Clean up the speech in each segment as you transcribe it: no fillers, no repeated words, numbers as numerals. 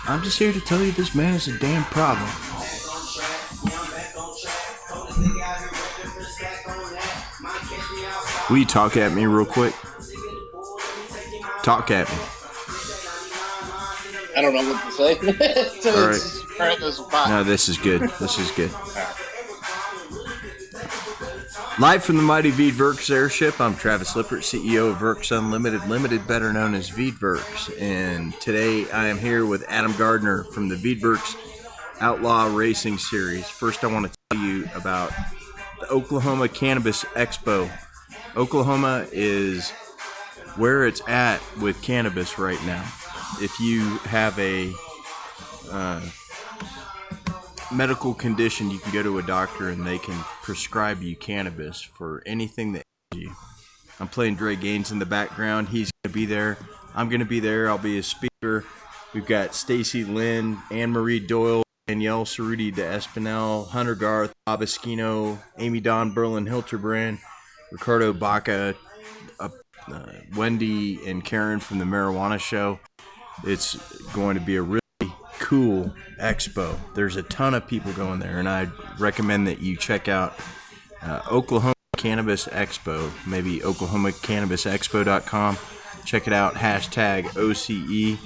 I'm just here to tell you this man is a damn problem. Will you talk at me real quick? Talk at me. I don't know what to say. All right. No, this is good. This is good. Live from the Mighty Veedverks Airship, I'm Travis Lippert, CEO of Veedverks Unlimited Limited, better known as Veedverks. And today I am here with Adam Gardner from the Veedverks Outlaw Racing Series. First, I want to tell you about the Oklahoma Cannabis Expo. Oklahoma is where it's at with cannabis right now. If you have a medical condition, you can go to a doctor and they can prescribe you cannabis for anything that ails you. I'm playing Dre Gaines in the background. He's going to be there. I'm going to be there. I'll be a speaker. We've got Stacy Lynn, Anne-Marie Doyle, Danielle Cerruti de Espinel, Hunter Garth, Bob Esquino, Amy Dawn Berlin Hilterbrand, Ricardo Baca, Wendy and Karen from the Marijuana Show. It's going to be a really cool expo. There's a ton of people going there, and I recommend that you check out Oklahoma Cannabis Expo, maybe oklahomacannabisexpo.com. Check it out, hashtag OCE.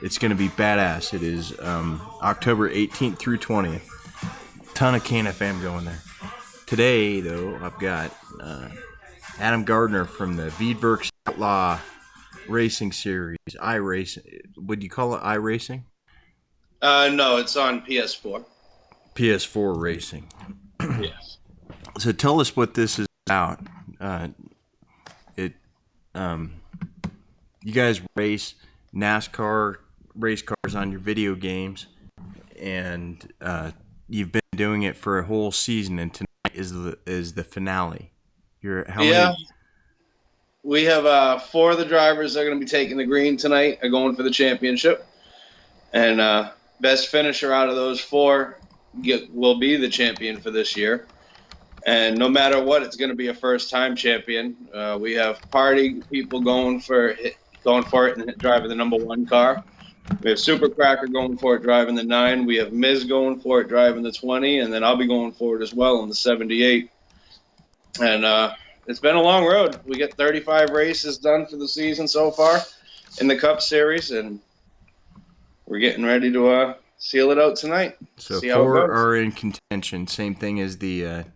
It's going to be badass. It is October 18th through 20th. Ton of CanFam going there. Today, though, I've got Adam Gardner from the Veedverks Outlaw Racing Series. iRacing. Would you call it iRacing? No, it's on PS4. PS4 racing. Yes. So tell us what this is about. You guys race NASCAR race cars on your video games, and you've been doing it for a whole season, and tonight is the finale. Many? We have 4 of the drivers that are going to be taking the green tonight are going for the championship, and best finisher out of those 4 will be the champion for this year. And no matter what, it's going to be a first-time champion. We have party people going for it and driving the number 1 car. We have Super Cracker going for it, driving the 9. We have Miz going for it, driving the 20, and then I'll be going for it as well in the 78. And it's been a long road. We get 35 races done for the season so far in the Cup Series, and we're getting ready to seal it out tonight. So 4 are in contention. Same thing as the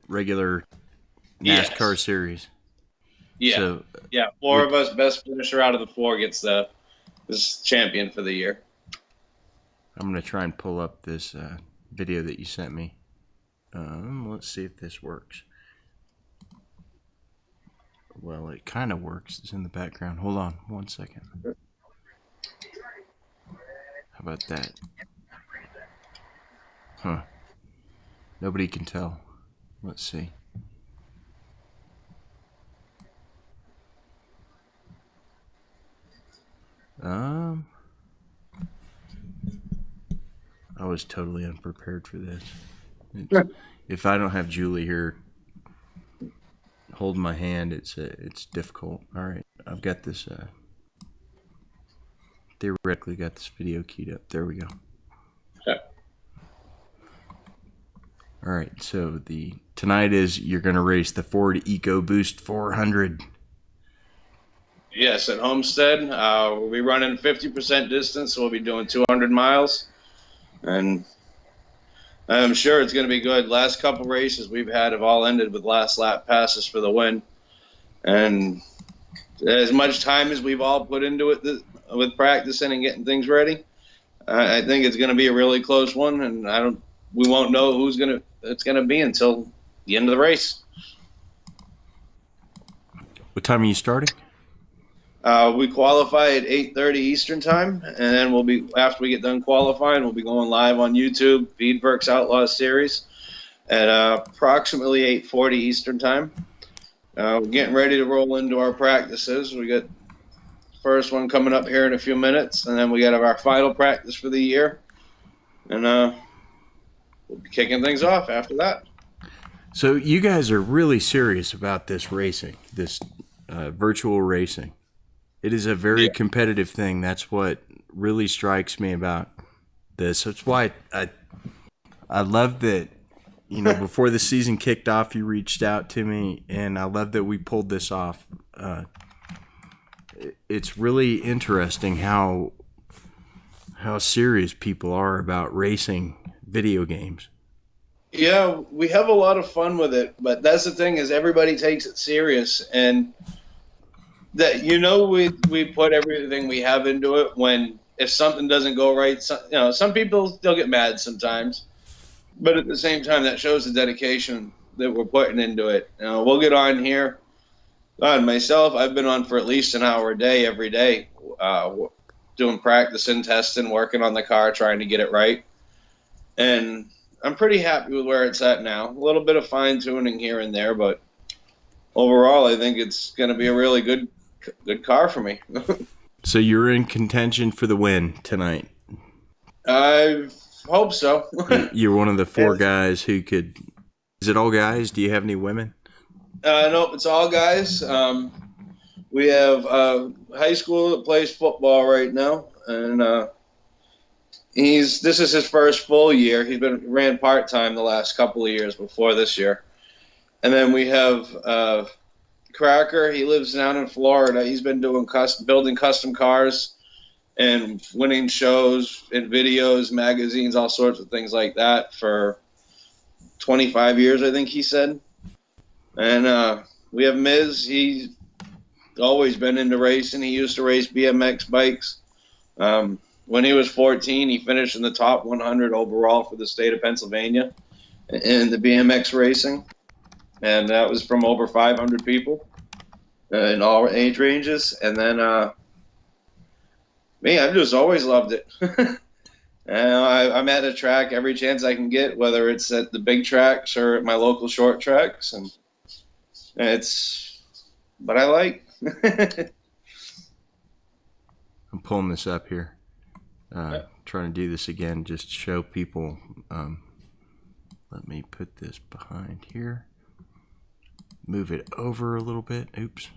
regular NASCAR series. Yeah. So, 4 of us, best finisher out of the 4 gets this champion for the year. I'm going to try and pull up this video that you sent me. Let's see if this works. Well, it kind of works. It's in the background. Hold on 1 second. How about that? Huh. Nobody can tell. Let's see. I was totally unprepared for this. If I don't have Julie here holding my hand, it's difficult. All right, I've got this. Theoretically, got this video keyed up. There we go. Okay. All right, so tonight you're going to race the Ford EcoBoost 400. Yes, at Homestead. We'll be running 50% distance, so we'll be doing 200 miles. And I'm sure it's going to be good. Last couple races we've had have all ended with last lap passes for the win. And as much time as we've all put into it with practicing and getting things ready, I think it's going to be a really close one. And we won't know who's it's going to be until the end of the race. What time are you starting? We qualify at 8:30 Eastern time, and then after we get done qualifying, we'll be going live on YouTube, Veedverks Outlaw Series, at approximately 8:40 Eastern time. We're getting ready to roll into our practices. We got the first one coming up here in a few minutes, and then we got our final practice for the year, and we'll be kicking things off after that. So you guys are really serious about this racing, this virtual racing. It is a very competitive thing. That's what really strikes me about this. That's why I love that, before the season kicked off, you reached out to me, and I love that we pulled this off. It's really interesting how serious people are about racing video games. Yeah, we have a lot of fun with it, but that's the thing is everybody takes it serious, and that we put everything we have into it. When if something doesn't go right, some people they'll get mad sometimes, but at the same time that shows the dedication that we're putting into it. We'll get on here. God, myself, I've been on for at least an hour a day every day, doing practice and testing, working on the car, trying to get it right, and I'm pretty happy with where it's at now. A little bit of fine tuning here and there, but overall, I think it's going to be a really good car for me. So you're in contention for the win tonight. I hope so. You're one of the 4 guys who could. Is it all guys? Do you have any women? Nope, it's all guys. We have high school that plays football right now, and this is his first full year. He's ran part-time the last couple of years before this year. And then we have Cracker. He lives down in Florida. He's been building custom cars and winning shows and videos, magazines, all sorts of things like that for 25 years, I think he said. And we have Miz. He's always been into racing. He used to race BMX bikes. When he was 14, he finished in the top 100 overall for the state of Pennsylvania in the BMX racing. And that was from over 500 people in all age ranges. And then me, I've just always loved it. I'm at a track every chance I can get, whether it's at the big tracks or at my local short tracks. And it's what I like. I'm pulling this up here. Trying to do this again just to show people. Let me put this behind here. Move it over a little bit. Oops.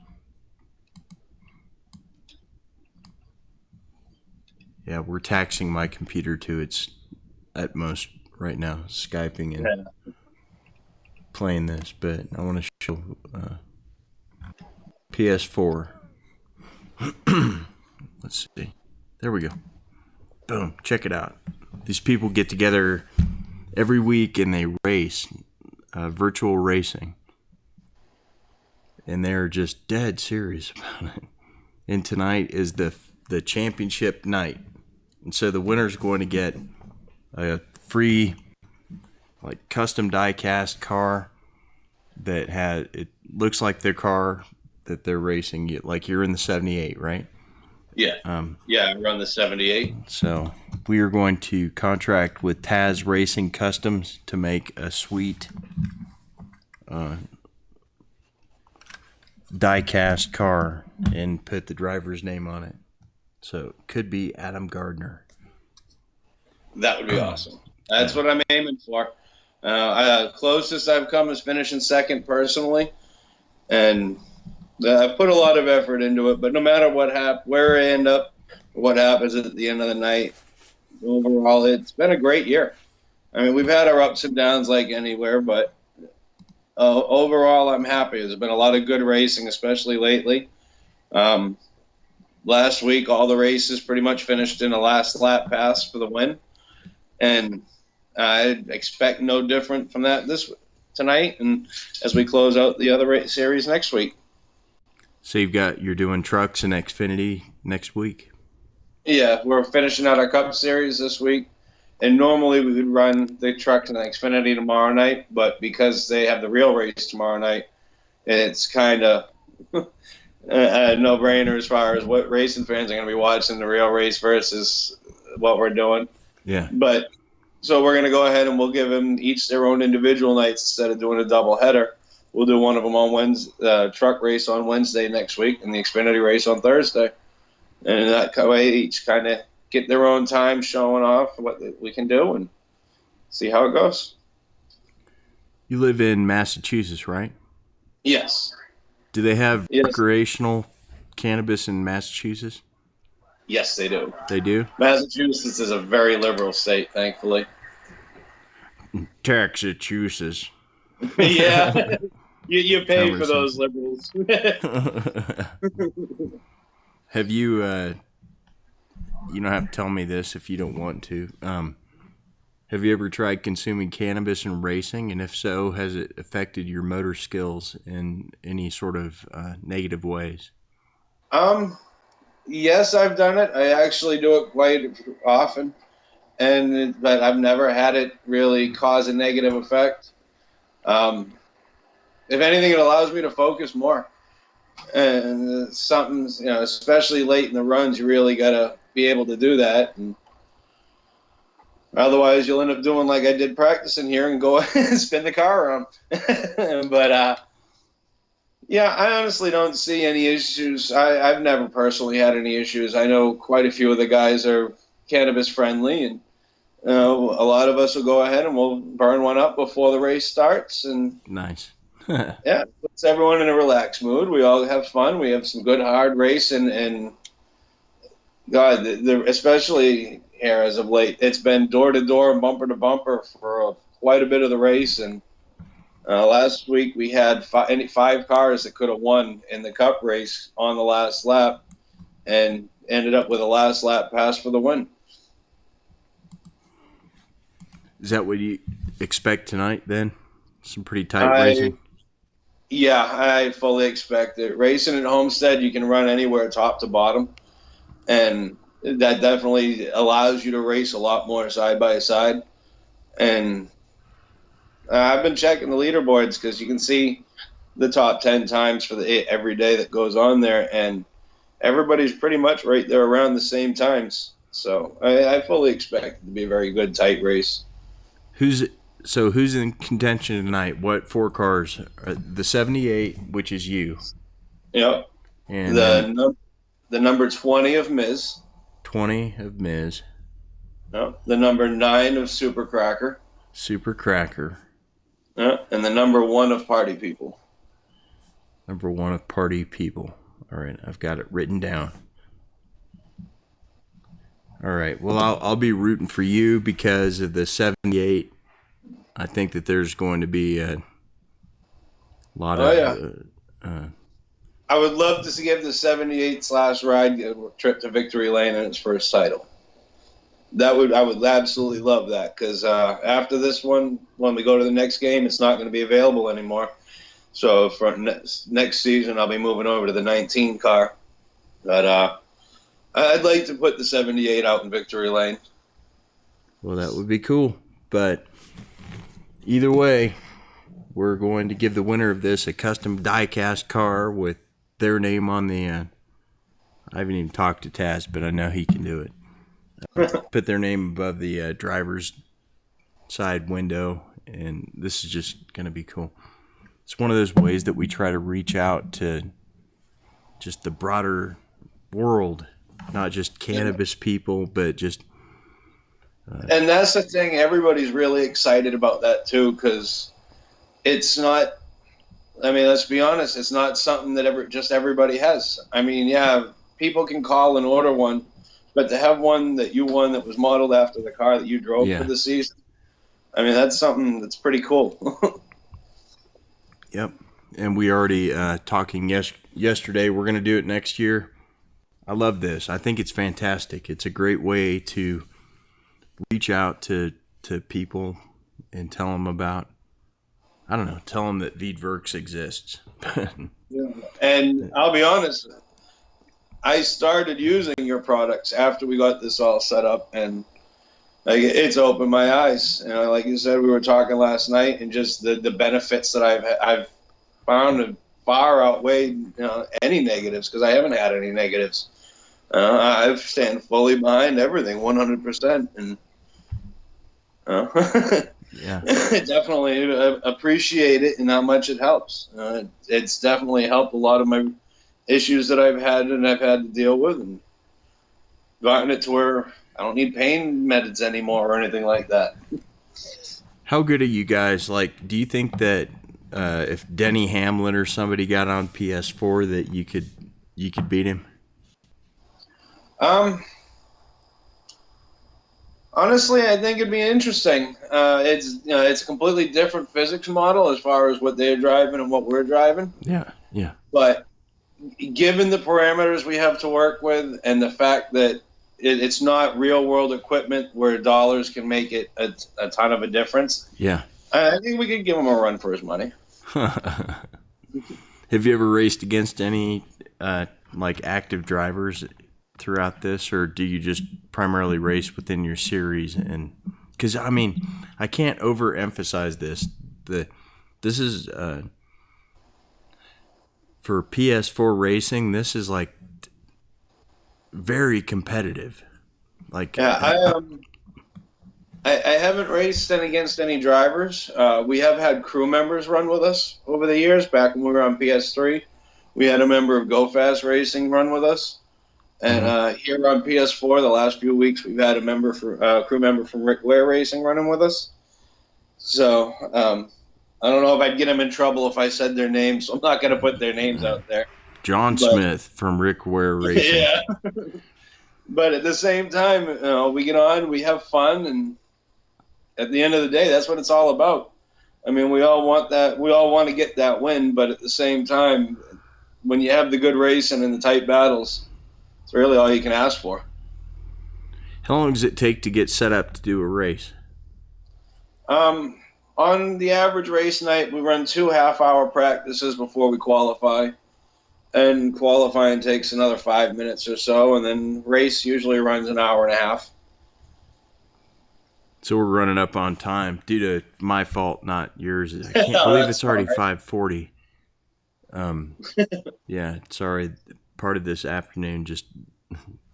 Yeah, we're taxing my computer to its utmost right now, Skyping and playing this, but I want to show PS4. Let's see. There we go. Boom. Check it out. These people get together every week and they race, virtual racing. And they're just dead serious about it. And tonight is the championship night. And so the winner's going to get a free custom die-cast car that it looks like their car that they're racing. You're in the 78, right? Yeah. I run the 78. So we are going to contract with Taz Racing Customs to make a sweet die-cast car and put the driver's name on it. So it could be Adam Gardner. That would be awesome. That's what I'm aiming for. Closest I've come is finishing second personally, and I've put a lot of effort into it. But no matter where I end up, what happens at the end of the night, overall, it's been a great year. I mean, we've had our ups and downs like anywhere, but overall, I'm happy. There's been a lot of good racing, especially lately. Last week, all the races pretty much finished in a last lap pass for the win, and I expect no different from that tonight, and as we close out the other series next week. So you're doing trucks and Xfinity next week? Yeah, we're finishing out our Cup Series this week, and normally we would run the trucks and Xfinity tomorrow night, but because they have the real race tomorrow night, it's kind of a no-brainer as far as what racing fans are going to be watching the real race versus what we're doing. Yeah. But so we're going to go ahead and we'll give them each their own individual nights instead of doing a double header. We'll do one of them on Wednesday, truck race on Wednesday next week, and the Xfinity race on Thursday. And that way, each kind of get their own time showing off what we can do and see how it goes. You live in Massachusetts, right? Yes. Do they have recreational cannabis in Massachusetts? Yes, they do. They do? Massachusetts is a very liberal state, thankfully. Texas. Yeah, you pay for Conversation. those liberals. Have you, you don't have to tell me this if you don't want to. Have you ever tried consuming cannabis in racing? And if so, has it affected your motor skills in any sort of negative ways? Yes, I've done it. I actually do it quite often, but I've never had it really cause a negative effect. If anything, it allows me to focus more. And something's, especially late in the runs, you really got to be able to do that. And otherwise, you'll end up doing like I did practicing here and go and spin the car around. But, yeah, I honestly don't see any issues. I've never personally had any issues. I know quite a few of the guys are cannabis friendly, and a lot of us will go ahead and we'll burn one up before the race starts. And Nice. yeah, puts everyone in a relaxed mood. We all have fun. We have some good hard race, and God, especially here as of late, it's been door to door and bumper to bumper for quite a bit of the race. And last week we had five cars that could have won in the Cup race on the last lap, and ended up with a last lap pass for the win. Is that what you expect tonight then? Some pretty tight racing? Yeah, I fully expect it. Racing at Homestead, you can run anywhere top to bottom, and that definitely allows you to race a lot more side by side. And I've been checking the leaderboards because you can see the top 10 times for every day that goes on there, and everybody's pretty much right there around the same times. So I fully expect it to be a very good, tight race. Who's in contention tonight? What four cars? The 78, which is you. Yep. And the number 20 of Miz. 20 of Miz. Yep. The number 9 of Super Cracker. Super Cracker. Yep. And the number 1 of Party People. Number 1 of Party People. All right, I've got it written down. All right, well, I'll be rooting for you because of the 78. I think that there's going to be a lot of... I would love to give the 78/ride a trip to Victory Lane in its first title. I would absolutely love that, because after this one, when we go to the next game, it's not going to be available anymore. So for next season, I'll be moving over to the 19 car. But I'd like to put the 78 out in Victory Lane. Well, that would be cool. But either way, we're going to give the winner of this a custom die-cast car with their name on the I haven't even talked to Taz, but I know he can do it. Put their name above the driver's side window, and this is just going to be cool. It's one of those ways that we try to reach out to just the broader world, not just cannabis people, but just... and that's the thing. Everybody's really excited about that, too, because it's not... I mean, let's be honest. It's not something that just everybody has. I mean, yeah, people can call and order one, but to have one that you won that was modeled after the car that you drove for the season, I mean, that's something that's pretty cool. Yep. And we already talking yesterday. We're going to do it next year. I love this. I think it's fantastic. It's a great way to reach out to people and tell them about, tell them that Veedverks exists. Yeah. And I'll be honest, I started using your products after we got this all set up, and it's opened my eyes. Like you said, we were talking last night, and just the benefits that I've found have far outweighed any negatives, because I haven't had any negatives. I stand fully behind everything, 100%, and yeah, definitely appreciate it and how much it helps. It's definitely helped a lot of my issues that I've had to deal with, and gotten it to where I don't need pain meds anymore or anything like that. How good are you guys? Like, do you think that if Denny Hamlin or somebody got on PS4 that you could you could beat him? Honestly, I think it'd be interesting. It's a completely different physics model as far as what they're driving and what we're driving. Yeah, yeah. But given the parameters we have to work with and the fact that it's not real world equipment where dollars can make it a ton of a difference, Yeah. I think we could give him a run for his money. Have you ever raced against any like active drivers throughout this, or do you just primarily race within your series? And because I mean, I can't overemphasize this. This is for PS4 racing. This is like very competitive. Like, Yeah, I haven't raced against any drivers. We have had crew members run with us over the years. Back when we were on PS3, we had a member of Go Fast Racing run with us. And here on PS4, the last few weeks, we've had a crew member from Rick Ware Racing running with us. So I don't know if I'd get them in trouble if I said their names, so I'm not going to put their names out there. John Smith from Rick Ware Racing. Yeah. But at the same time, we get on, we have fun, and at the end of the day, that's what it's all about. I mean, we all want that. We all want to get that win, but at the same time, when you have the good racing and the tight battles, it's really all you can ask for. How long does it take to get set up to do a race? On the average race night, we run 2 half-hour practices before we qualify. And qualifying takes another 5 minutes or so, and then race usually runs an hour and a half. So we're running up on time due to my fault, not yours. I can't believe it's already 5:40. Yeah, sorry. Part of this afternoon just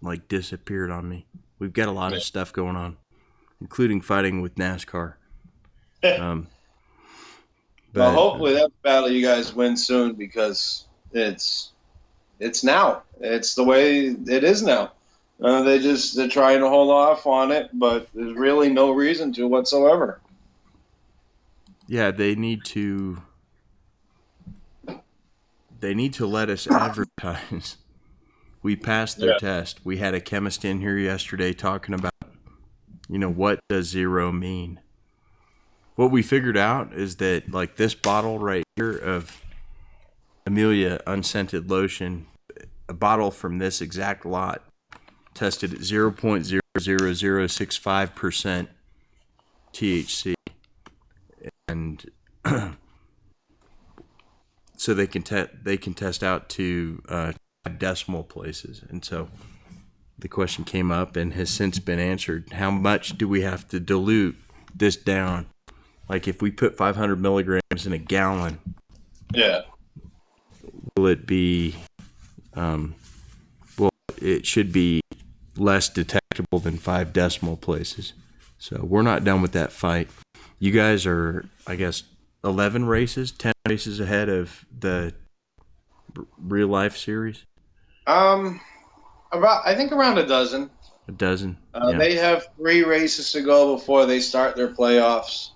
like disappeared on me. We've got a lot of stuff going on, including fighting with NASCAR. But, well, hopefully that battle you guys win soon, because it's now. It's the way it is now. They're trying to hold off on it, but there's really no reason to whatsoever. Yeah, they need to let us advertise. We passed their test. We had a chemist in here yesterday talking about, what does zero mean? What we figured out is that, like, this bottle right here of Amelia unscented lotion, a bottle from this exact lot, tested at 0.00065% THC. And so they can test out to decimal places. And so the question came up and has since been answered. How much do we have to dilute this down? Like, if we put 500 milligrams in a gallon, will it be, it should be less detectable than 5 decimal places. So we're not done with that fight. You guys are, I guess, 10 races ahead of the real life series? I think around a dozen. A dozen? Yeah. They have 3 races to go before they start their playoffs.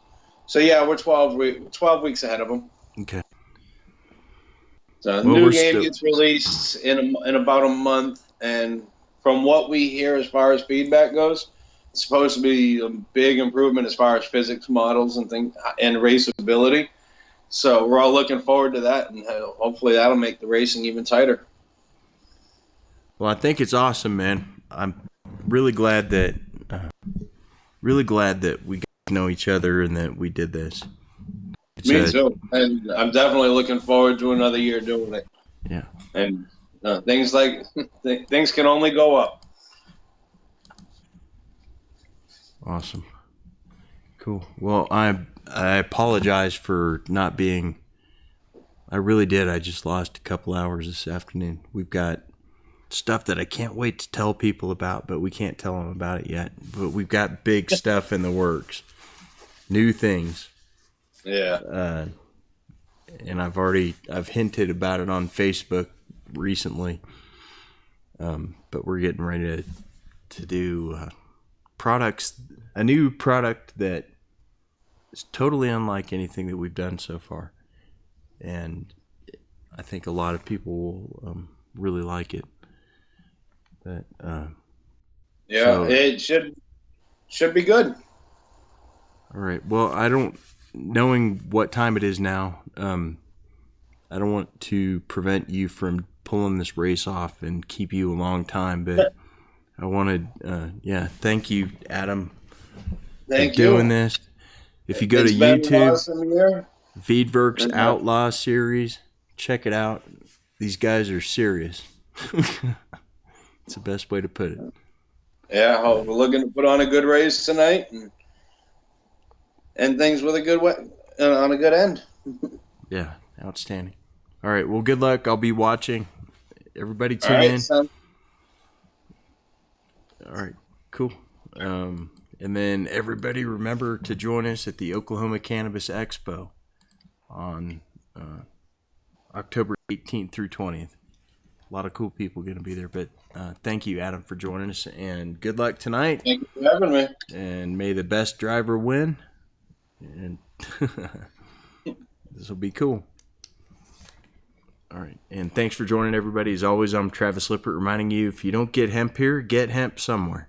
So, yeah, we're 12 weeks ahead of them. Okay. So, the new game gets released in about a month, and from what we hear as far as feedback goes, it's supposed to be a big improvement as far as physics models and raceability. So we're all looking forward to that, and hopefully that'll make the racing even tighter. Well, I think it's awesome, man. I'm really glad that we got to know each other and that we did this. Me too. And I'm definitely looking forward to another year doing it. Yeah. And things can only go up. Awesome. Cool. Well, I apologize for not being. I really did. I just lost a couple hours this afternoon. We've got stuff that I can't wait to tell people about, but we can't tell them about it yet. But we've got big stuff in the works. New things. Yeah. And I've hinted about it on Facebook recently. But we're getting ready to do products, a new product that is totally unlike anything that we've done so far. And I think a lot of people really like it. But Yeah, so, it should be good. all right. Well, knowing what time it is now, I don't want to prevent you from pulling this race off and keep you a long time, but I wanted, thank you, Adam, Thank for doing you. this. If you go It's to been an YouTube, awesome year. Veedverks And, Outlaw Series, check it out. These guys are serious. It's the best way to put it. yeah, we're looking to put on a good race tonight and things with a good on a good end. Yeah, outstanding. All right, well, good luck. I'll be watching. Everybody All tune right, in. son. All right, cool. And then everybody remember to join us at the Oklahoma Cannabis Expo on October 18th through 20th. A lot of cool people going to be there. But thank you, Adam, for joining us. And good luck tonight. Thank you for having me. And may the best driver win. And this will be cool. All right. And thanks for joining, everybody. As always, I'm Travis Lippert reminding you, if you don't get hemp here, get hemp somewhere.